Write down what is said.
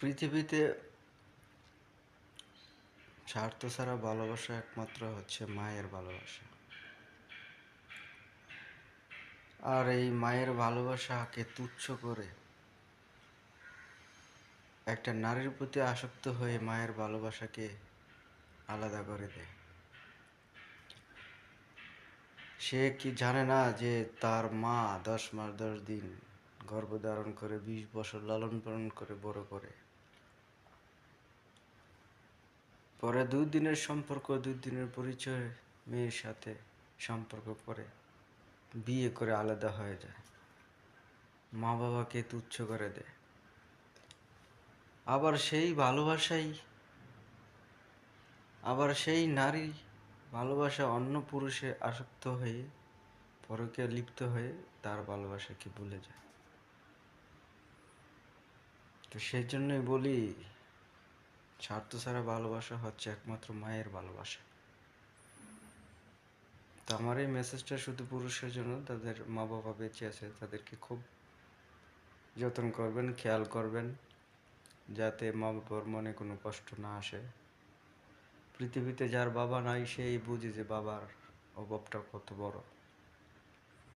পৃথিবীতে স্বার্থ ছাড়া ভালোবাসা একমাত্র হচ্ছে মায়ের ভালোবাসা। আর এই মায়ের ভালোবাসাকে তুচ্ছ করে একটা নারীর প্রতি আসক্ত হয়ে মায়ের ভালোবাসাকে আলাদা করে দেয়। সে কি জানে না যে তার মা 10 মাস 10 দিন গর্ভধারণ করে 20 বছর লালন পালন করে বড় করে, পরে 2 দিনের সম্পর্ক, 2 দিনের পরিচয় মেয়ের সাথে সম্পর্ক করে বিয়ে করে আলাদা হয়ে যায়, মা বাবাকে তুচ্ছ করে দেয়। আবার সেই নারী ভালোবাসা অন্য পুরুষে আসক্ত হয়ে পরকে লিপ্ত হয়ে তার ভালোবাসাকে ভুলে যায়। তো সেই জন্যই বলি, স্বার্থ ছাড়া ভালোবাসা হচ্ছে একমাত্র মায়ের ভালোবাসা। তো আমার এই মেসেজটা শুধু পুরুষের জন্য, তাদের মা বাবা বেঁচে আছে তাদেরকে খুব যত্ন করবেন, খেয়াল করবেন, যাতে মা বাবার মনে কোনো কষ্ট না আসে। পৃথিবীতে যার বাবা নাই সেই বুঝে যে বাবার অভাবটা কত বড়।